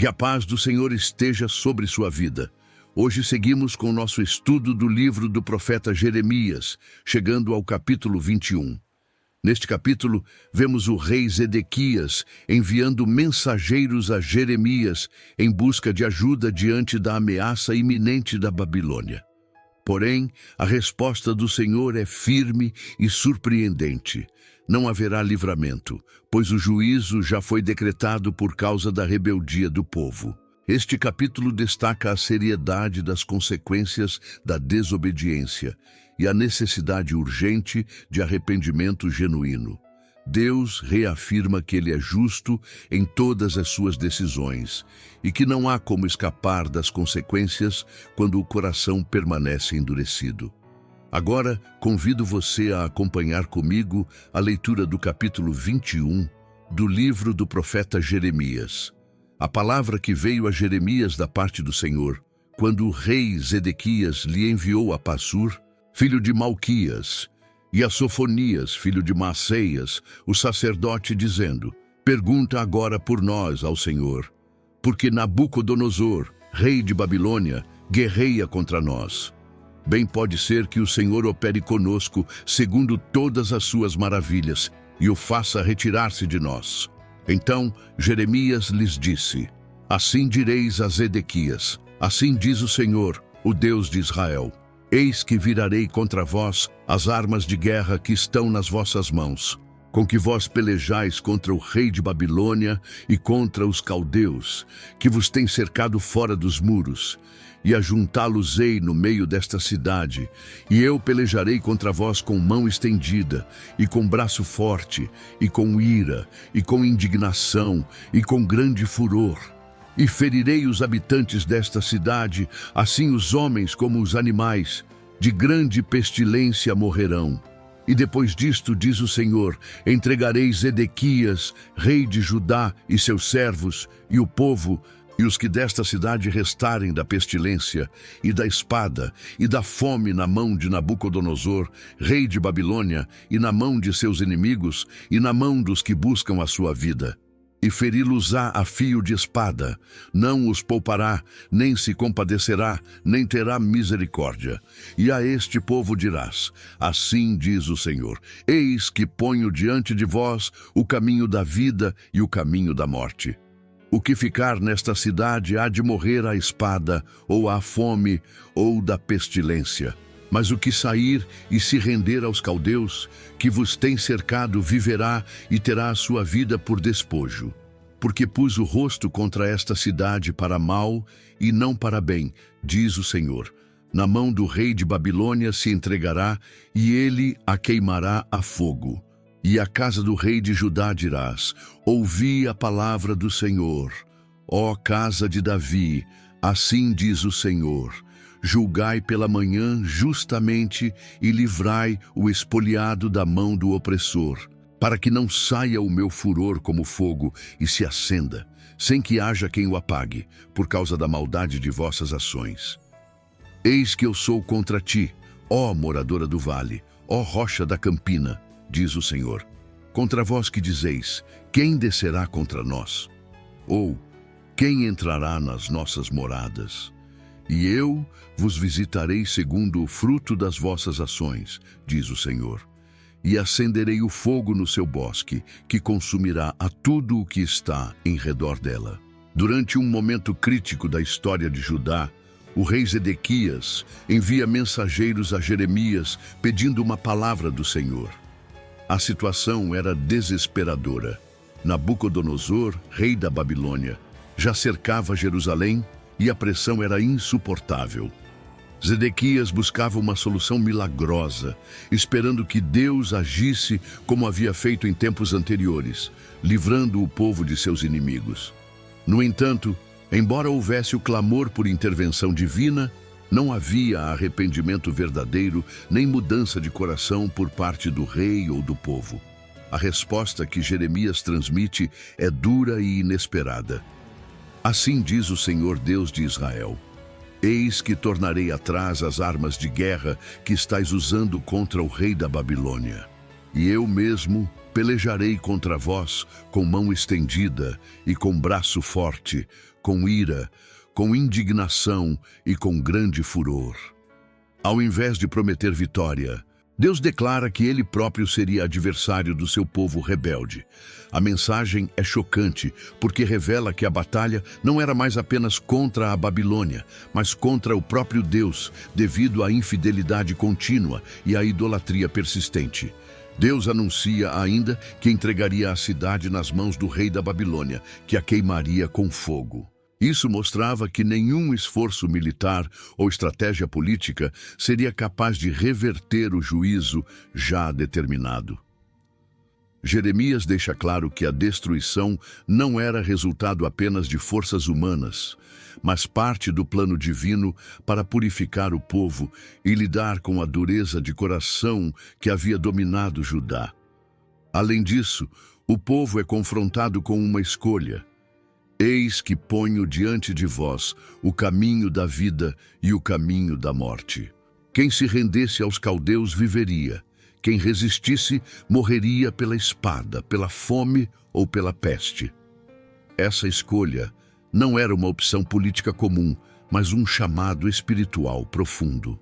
Que a paz do Senhor esteja sobre sua vida. Hoje seguimos com o nosso estudo do livro do profeta Jeremias, chegando ao capítulo 21. Neste capítulo, vemos o rei Zedequias enviando mensageiros a Jeremias em busca de ajuda diante da ameaça iminente da Babilônia. Porém, a resposta do Senhor é firme e surpreendente. Não haverá livramento, pois o juízo já foi decretado por causa da rebeldia do povo. Este capítulo destaca a seriedade das consequências da desobediência e a necessidade urgente de arrependimento genuíno. Deus reafirma que Ele é justo em todas as suas decisões e que não há como escapar das consequências quando o coração permanece endurecido. Agora, convido você a acompanhar comigo a leitura do capítulo 21 do livro do profeta Jeremias. A palavra que veio a Jeremias da parte do Senhor, quando o rei Zedequias lhe enviou a Passur, filho de Malquias, e a Sofonias, filho de Maaseias, o sacerdote, dizendo: Pergunta agora por nós ao Senhor, porque Nabucodonosor, rei de Babilônia, guerreia contra nós. Bem pode ser que o Senhor opere conosco segundo todas as suas maravilhas e o faça retirar-se de nós. Então Jeremias lhes disse: Assim direis a Zedequias: Assim diz o Senhor, o Deus de Israel: Eis que virarei contra vós as armas de guerra que estão nas vossas mãos, com que vós pelejais contra o rei de Babilônia e contra os caldeus, que vos têm cercado fora dos muros, e ajuntá-los-ei no meio desta cidade, e eu pelejarei contra vós com mão estendida, e com braço forte, e com ira, e com indignação, e com grande furor. E ferirei os habitantes desta cidade, assim os homens como os animais, de grande pestilência morrerão. E depois disto, diz o Senhor, entregarei Zedequias, rei de Judá, e seus servos, e o povo, e os que desta cidade restarem da pestilência, e da espada, e da fome na mão de Nabucodonosor, rei de Babilônia, e na mão de seus inimigos, e na mão dos que buscam a sua vida. E feri-los-á a fio de espada, não os poupará, nem se compadecerá, nem terá misericórdia. E a este povo dirás: Assim diz o Senhor, eis que ponho diante de vós o caminho da vida e o caminho da morte. O que ficar nesta cidade há de morrer à espada, ou à fome, ou da pestilência. Mas o que sair e se render aos caldeus, que vos tem cercado, viverá e terá a sua vida por despojo. Porque pus o rosto contra esta cidade para mal e não para bem, diz o Senhor. Na mão do rei de Babilônia se entregará, e ele a queimará a fogo. E à casa do rei de Judá dirás: Ouvi a palavra do Senhor. Ó casa de Davi, assim diz o Senhor: Julgai pela manhã justamente e livrai o espoliado da mão do opressor, para que não saia o meu furor como fogo e se acenda, sem que haja quem o apague, por causa da maldade de vossas ações. Eis que eu sou contra ti, ó moradora do vale, ó rocha da campina, diz o Senhor. Contra vós que dizeis: Quem descerá contra nós? Ou quem entrará nas nossas moradas? E eu vos visitarei segundo o fruto das vossas ações, diz o Senhor. E acenderei o fogo no seu bosque, que consumirá a tudo o que está em redor dela. Durante um momento crítico da história de Judá, o rei Zedequias envia mensageiros a Jeremias pedindo uma palavra do Senhor. A situação era desesperadora. Nabucodonosor, rei da Babilônia, já cercava Jerusalém e a pressão era insuportável. Zedequias buscava uma solução milagrosa, esperando que Deus agisse como havia feito em tempos anteriores, livrando o povo de seus inimigos. No entanto, embora houvesse o clamor por intervenção divina, não havia arrependimento verdadeiro nem mudança de coração por parte do rei ou do povo. A resposta que Jeremias transmite é dura e inesperada. Assim diz o Senhor Deus de Israel: Eis que tornarei atrás as armas de guerra que estais usando contra o rei da Babilônia. E eu mesmo Pelejarei contra vós com mão estendida e com braço forte, com ira, com indignação e com grande furor. Ao invés de prometer vitória, Deus declara que ele próprio seria adversário do seu povo rebelde. A mensagem é chocante, porque revela que a batalha não era mais apenas contra a Babilônia, mas contra o próprio Deus, devido à infidelidade contínua e à idolatria persistente. Deus anuncia ainda que entregaria a cidade nas mãos do rei da Babilônia, que a queimaria com fogo. Isso mostrava que nenhum esforço militar ou estratégia política seria capaz de reverter o juízo já determinado. Jeremias deixa claro que a destruição não era resultado apenas de forças humanas, mas parte do plano divino para purificar o povo e lidar com a dureza de coração que havia dominado Judá. Além disso, o povo é confrontado com uma escolha. Eis que ponho diante de vós o caminho da vida e o caminho da morte. Quem se rendesse aos caldeus viveria. Quem resistisse morreria pela espada, pela fome ou pela peste. Essa escolha não era uma opção política comum, mas um chamado espiritual profundo.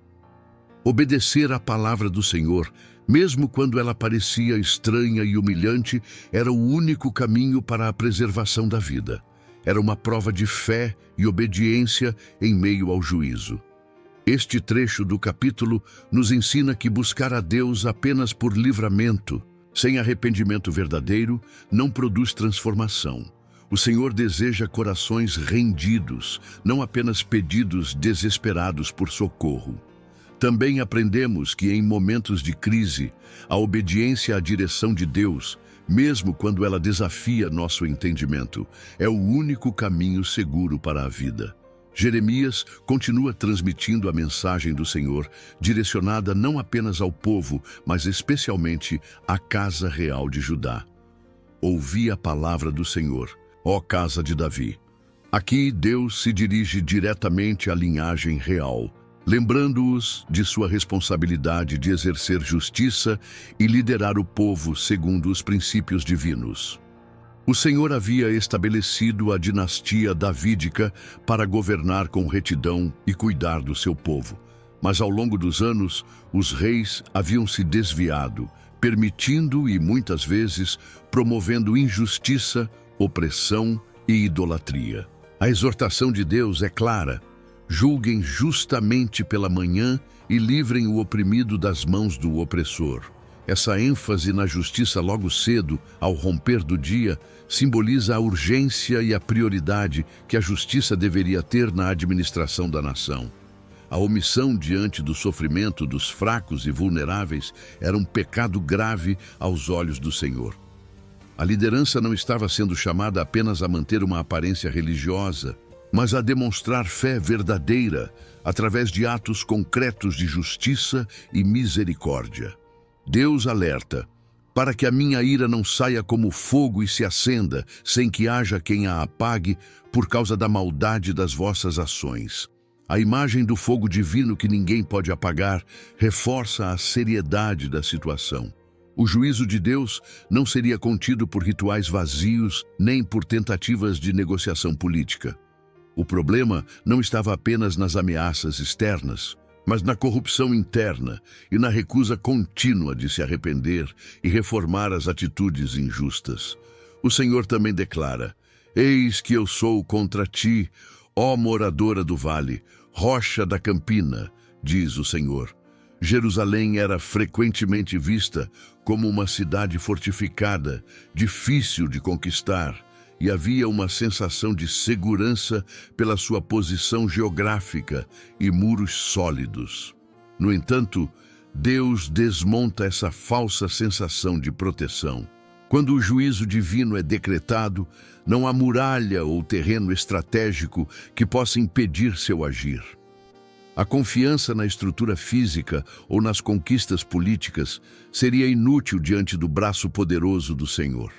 Obedecer à palavra do Senhor, mesmo quando ela parecia estranha e humilhante, era o único caminho para a preservação da vida. Era uma prova de fé e obediência em meio ao juízo. Este trecho do capítulo nos ensina que buscar a Deus apenas por livramento, sem arrependimento verdadeiro, não produz transformação. O Senhor deseja corações rendidos, não apenas pedidos desesperados por socorro. Também aprendemos que em momentos de crise, a obediência à direção de Deus, mesmo quando ela desafia nosso entendimento, é o único caminho seguro para a vida. Jeremias continua transmitindo a mensagem do Senhor, direcionada não apenas ao povo, mas especialmente à casa real de Judá. Ouvi a palavra do Senhor, ó casa de Davi. Aqui Deus se dirige diretamente à linhagem real, lembrando-os de sua responsabilidade de exercer justiça e liderar o povo segundo os princípios divinos. O Senhor havia estabelecido a dinastia davídica para governar com retidão e cuidar do seu povo. Mas ao longo dos anos, os reis haviam se desviado, permitindo e muitas vezes promovendo injustiça, opressão e idolatria. A exortação de Deus é clara: julguem justamente pela manhã e livrem o oprimido das mãos do opressor. Essa ênfase na justiça logo cedo, ao romper do dia, simboliza a urgência e a prioridade que a justiça deveria ter na administração da nação. A omissão diante do sofrimento dos fracos e vulneráveis era um pecado grave aos olhos do Senhor. A liderança não estava sendo chamada apenas a manter uma aparência religiosa, mas a demonstrar fé verdadeira através de atos concretos de justiça e misericórdia. Deus alerta: para que a minha ira não saia como fogo e se acenda, sem que haja quem a apague por causa da maldade das vossas ações. A imagem do fogo divino que ninguém pode apagar reforça a seriedade da situação. O juízo de Deus não seria contido por rituais vazios, nem por tentativas de negociação política. O problema não estava apenas nas ameaças externas, mas na corrupção interna e na recusa contínua de se arrepender e reformar as atitudes injustas. O Senhor também declara: eis que eu sou contra ti, ó moradora do vale, rocha da campina, diz o Senhor. Jerusalém era frequentemente vista como uma cidade fortificada, difícil de conquistar, e havia uma sensação de segurança pela sua posição geográfica e muros sólidos. No entanto, Deus desmonta essa falsa sensação de proteção. Quando o juízo divino é decretado, não há muralha ou terreno estratégico que possa impedir seu agir. A confiança na estrutura física ou nas conquistas políticas seria inútil diante do braço poderoso do Senhor.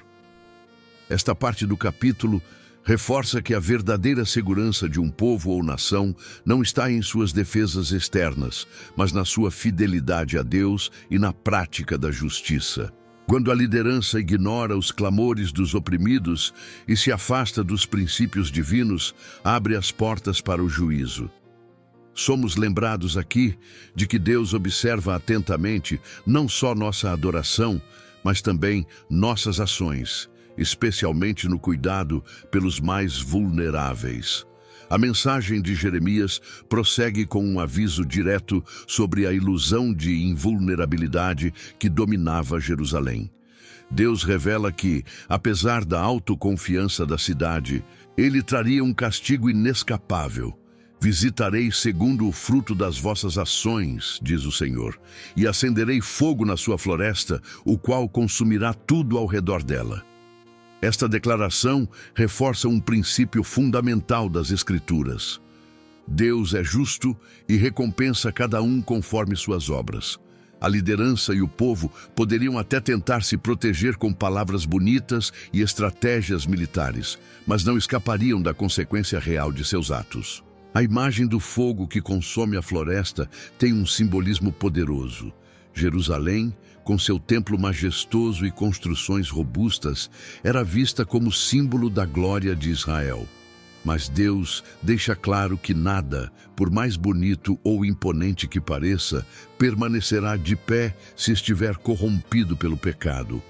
Esta parte do capítulo reforça que a verdadeira segurança de um povo ou nação não está em suas defesas externas, mas na sua fidelidade a Deus e na prática da justiça. Quando a liderança ignora os clamores dos oprimidos e se afasta dos princípios divinos, abre as portas para o juízo. Somos lembrados aqui de que Deus observa atentamente não só nossa adoração, mas também nossas ações, especialmente no cuidado pelos mais vulneráveis. A mensagem de Jeremias prossegue com um aviso direto sobre a ilusão de invulnerabilidade que dominava Jerusalém. Deus revela que, apesar da autoconfiança da cidade, ele traria um castigo inescapável. Visitarei segundo o fruto das vossas ações, diz o Senhor, e acenderei fogo na sua floresta, o qual consumirá tudo ao redor dela. Esta declaração reforça um princípio fundamental das Escrituras. Deus é justo e recompensa cada um conforme suas obras. A liderança e o povo poderiam até tentar se proteger com palavras bonitas e estratégias militares, mas não escapariam da consequência real de seus atos. A imagem do fogo que consome a floresta tem um simbolismo poderoso. Jerusalém, com seu templo majestoso e construções robustas, era vista como símbolo da glória de Israel. Mas Deus deixa claro que nada, por mais bonito ou imponente que pareça, permanecerá de pé se estiver corrompido pelo pecado.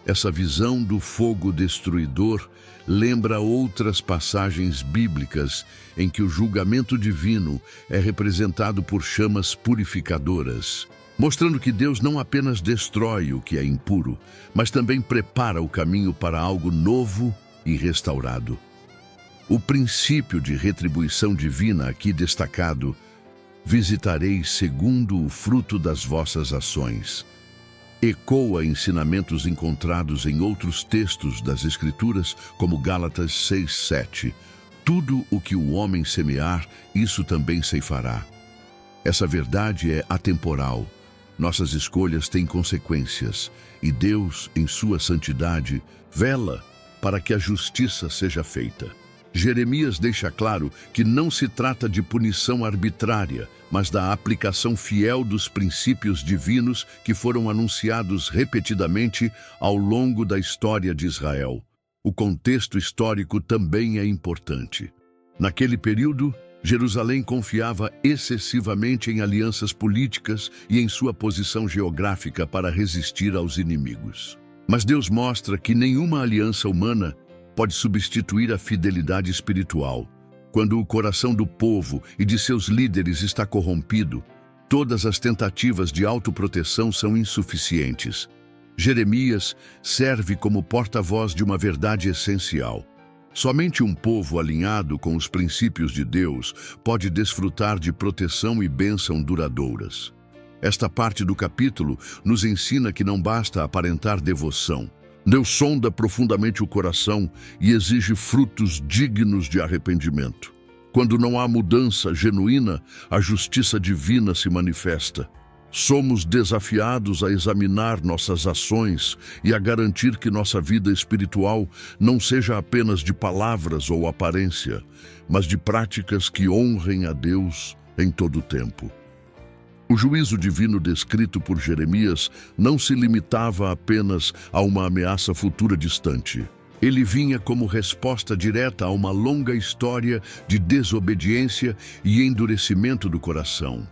Essa visão do fogo destruidor lembra outras passagens bíblicas em que o julgamento divino é representado por chamas purificadoras, mostrando que Deus não apenas destrói o que é impuro, mas também prepara o caminho para algo novo e restaurado. O princípio de retribuição divina aqui destacado: visitarei segundo o fruto das vossas ações, ecoa ensinamentos encontrados em outros textos das Escrituras, como Gálatas 6:7. Tudo o que o homem semear, isso também ceifará. Essa verdade é atemporal. Nossas escolhas têm consequências, e Deus, em sua santidade, vela para que a justiça seja feita. Jeremias deixa claro que não se trata de punição arbitrária, mas da aplicação fiel dos princípios divinos que foram anunciados repetidamente ao longo da história de Israel. O contexto histórico também é importante. Naquele período, Jerusalém confiava excessivamente em alianças políticas e em sua posição geográfica para resistir aos inimigos. Mas Deus mostra que nenhuma aliança humana pode substituir a fidelidade espiritual. Quando o coração do povo e de seus líderes está corrompido, todas as tentativas de autoproteção são insuficientes. Jeremias serve como porta-voz de uma verdade essencial. Somente um povo alinhado com os princípios de Deus pode desfrutar de proteção e bênção duradouras. Esta parte do capítulo nos ensina que não basta aparentar devoção. Deus sonda profundamente o coração e exige frutos dignos de arrependimento. Quando não há mudança genuína, a justiça divina se manifesta. Somos desafiados a examinar nossas ações e a garantir que nossa vida espiritual não seja apenas de palavras ou aparência, mas de práticas que honrem a Deus em todo o tempo. O juízo divino descrito por Jeremias não se limitava apenas a uma ameaça futura distante. Ele vinha como resposta direta a uma longa história de desobediência e endurecimento do coração.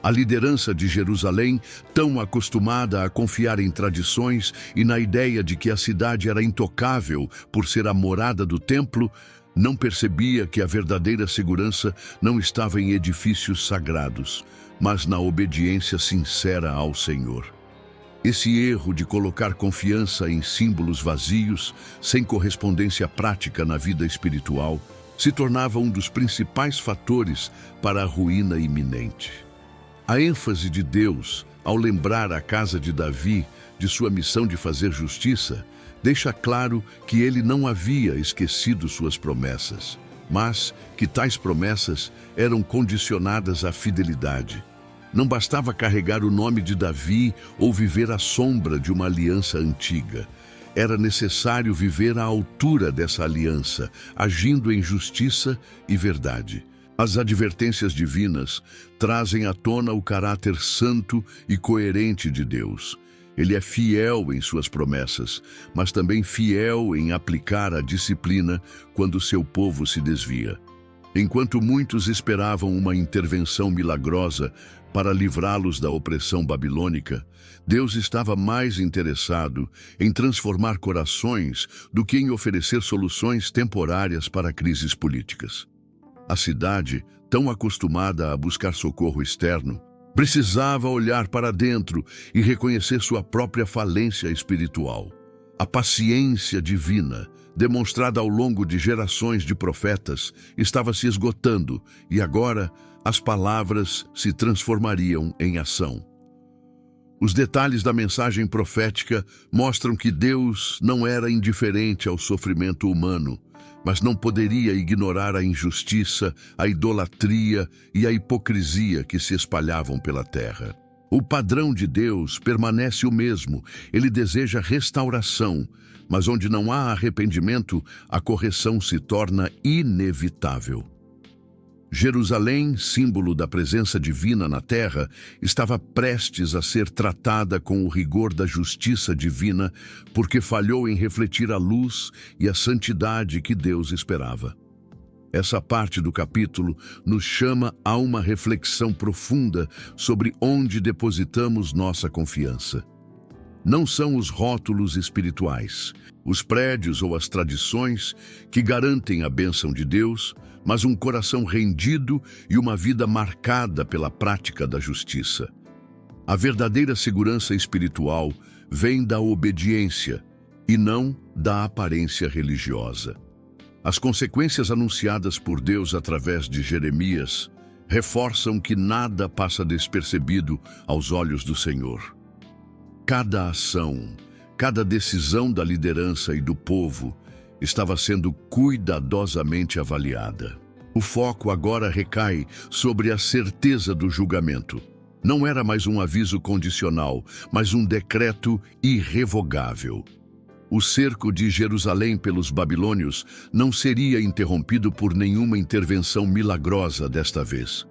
A liderança de Jerusalém, tão acostumada a confiar em tradições e na ideia de que a cidade era intocável por ser a morada do templo, não percebia que a verdadeira segurança não estava em edifícios sagrados, mas na obediência sincera ao Senhor. Esse erro de colocar confiança em símbolos vazios, sem correspondência prática na vida espiritual, se tornava um dos principais fatores para a ruína iminente. A ênfase de Deus, ao lembrar a casa de Davi de sua missão de fazer justiça, deixa claro que ele não havia esquecido suas promessas, mas que tais promessas eram condicionadas à fidelidade. Não bastava carregar o nome de Davi ou viver à sombra de uma aliança antiga. Era necessário viver à altura dessa aliança, agindo em justiça e verdade. As advertências divinas trazem à tona o caráter santo e coerente de Deus. Ele é fiel em suas promessas, mas também fiel em aplicar a disciplina quando seu povo se desvia. Enquanto muitos esperavam uma intervenção milagrosa para livrá-los da opressão babilônica, Deus estava mais interessado em transformar corações do que em oferecer soluções temporárias para crises políticas. A cidade, tão acostumada a buscar socorro externo, precisava olhar para dentro e reconhecer sua própria falência espiritual. A paciência divina, demonstrada ao longo de gerações de profetas, estava se esgotando e agora as palavras se transformariam em ação. Os detalhes da mensagem profética mostram que Deus não era indiferente ao sofrimento humano, mas não poderia ignorar a injustiça, a idolatria e a hipocrisia que se espalhavam pela terra. O padrão de Deus permanece o mesmo. Ele deseja restauração, mas onde não há arrependimento, a correção se torna inevitável. Jerusalém, símbolo da presença divina na terra, estava prestes a ser tratada com o rigor da justiça divina, porque falhou em refletir a luz e a santidade que Deus esperava. Essa parte do capítulo nos chama a uma reflexão profunda sobre onde depositamos nossa confiança. Não são os rótulos espirituais, os prédios ou as tradições que garantem a bênção de Deus, mas um coração rendido e uma vida marcada pela prática da justiça. A verdadeira segurança espiritual vem da obediência e não da aparência religiosa. As consequências anunciadas por Deus através de Jeremias reforçam que nada passa despercebido aos olhos do Senhor. Cada ação, cada decisão da liderança e do povo estava sendo cuidadosamente avaliada. O foco agora recai sobre a certeza do julgamento. Não era mais um aviso condicional, mas um decreto irrevogável. O cerco de Jerusalém pelos babilônios não seria interrompido por nenhuma intervenção milagrosa desta vez.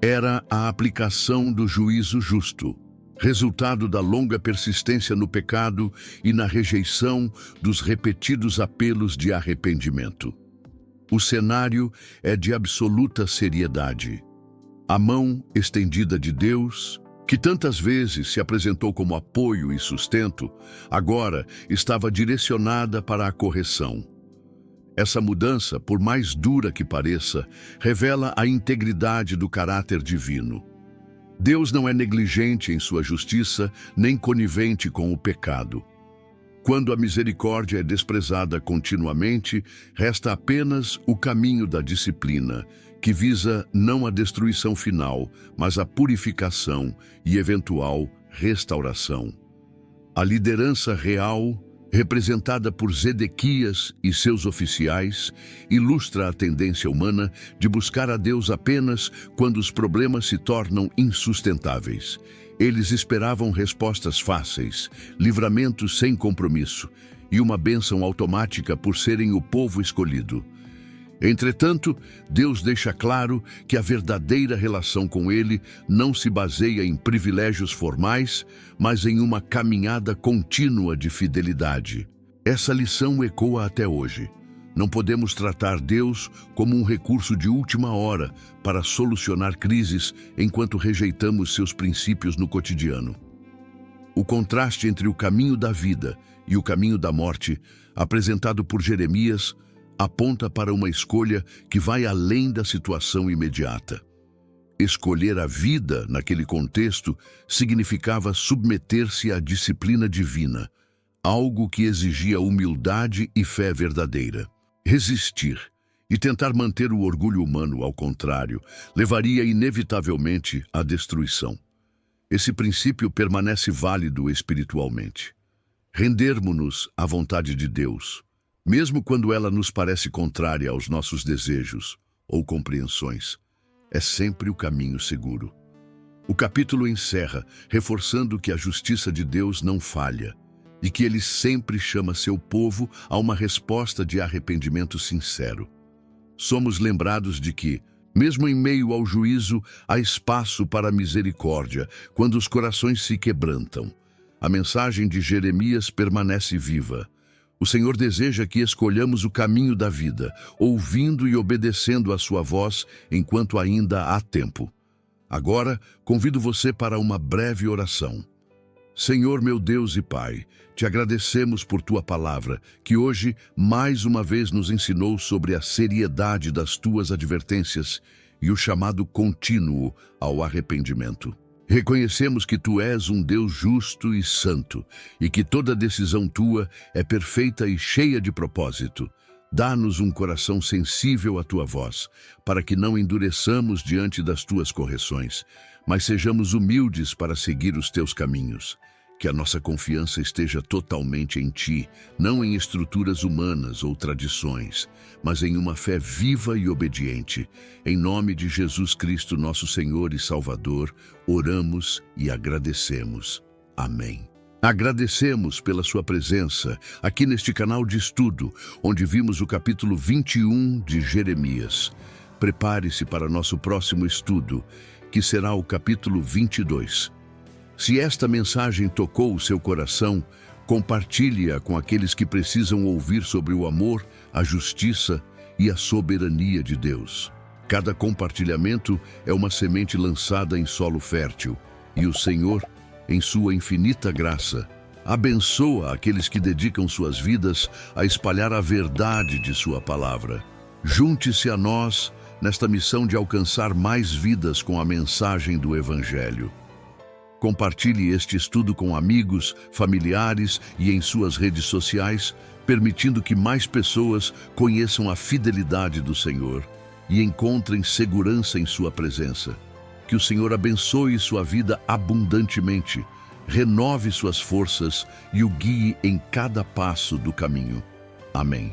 Era a aplicação do juízo justo, resultado da longa persistência no pecado e na rejeição dos repetidos apelos de arrependimento. O cenário é de absoluta seriedade. A mão estendida de Deus, que tantas vezes se apresentou como apoio e sustento, agora estava direcionada para a correção. Essa mudança, por mais dura que pareça, revela a integridade do caráter divino. Deus não é negligente em sua justiça, nem conivente com o pecado. Quando a misericórdia é desprezada continuamente, resta apenas o caminho da disciplina, que visa não a destruição final, mas a purificação e eventual restauração. A liderança real, representada por Zedequias e seus oficiais, ilustra a tendência humana de buscar a Deus apenas quando os problemas se tornam insustentáveis. Eles esperavam respostas fáceis, livramentos sem compromisso e uma bênção automática por serem o povo escolhido. Entretanto, Deus deixa claro que a verdadeira relação com Ele não se baseia em privilégios formais, mas em uma caminhada contínua de fidelidade. Essa lição ecoa até hoje. Não podemos tratar Deus como um recurso de última hora para solucionar crises enquanto rejeitamos seus princípios no cotidiano. O contraste entre o caminho da vida e o caminho da morte, apresentado por Jeremias, aponta para uma escolha que vai além da situação imediata. Escolher a vida naquele contexto significava submeter-se à disciplina divina, algo que exigia humildade e fé verdadeira. Resistir e tentar manter o orgulho humano, ao contrário, levaria inevitavelmente à destruição. Esse princípio permanece válido espiritualmente. Rendermos-nos à vontade de Deus, mesmo quando ela nos parece contrária aos nossos desejos ou compreensões, é sempre o caminho seguro. O capítulo encerra reforçando que a justiça de Deus não falha e que Ele sempre chama seu povo a uma resposta de arrependimento sincero. Somos lembrados de que, mesmo em meio ao juízo, há espaço para a misericórdia quando os corações se quebrantam. A mensagem de Jeremias permanece viva. O Senhor deseja que escolhamos o caminho da vida, ouvindo e obedecendo a sua voz enquanto ainda há tempo. Agora, convido você para uma breve oração. Senhor meu Deus e Pai, te agradecemos por tua palavra, que hoje mais uma vez nos ensinou sobre a seriedade das tuas advertências e o chamado contínuo ao arrependimento. Reconhecemos que tu és um Deus justo e santo e que toda decisão tua é perfeita e cheia de propósito. Dá-nos um coração sensível à tua voz, para que não endureçamos diante das tuas correções, mas sejamos humildes para seguir os teus caminhos. Que a nossa confiança esteja totalmente em ti, não em estruturas humanas ou tradições, mas em uma fé viva e obediente. Em nome de Jesus Cristo, nosso Senhor e Salvador, oramos e agradecemos. Amém. Agradecemos pela sua presença aqui neste canal de estudo, onde vimos o capítulo 21 de Jeremias. Prepare-se para nosso próximo estudo, que será o capítulo 22. Se esta mensagem tocou o seu coração, compartilhe-a com aqueles que precisam ouvir sobre o amor, a justiça e a soberania de Deus. Cada compartilhamento é uma semente lançada em solo fértil, e o Senhor, em sua infinita graça, abençoa aqueles que dedicam suas vidas a espalhar a verdade de sua palavra. Junte-se a nós nesta missão de alcançar mais vidas com a mensagem do Evangelho. Compartilhe este estudo com amigos, familiares e em suas redes sociais, permitindo que mais pessoas conheçam a fidelidade do Senhor e encontrem segurança em sua presença. Que o Senhor abençoe sua vida abundantemente, renove suas forças e o guie em cada passo do caminho. Amém.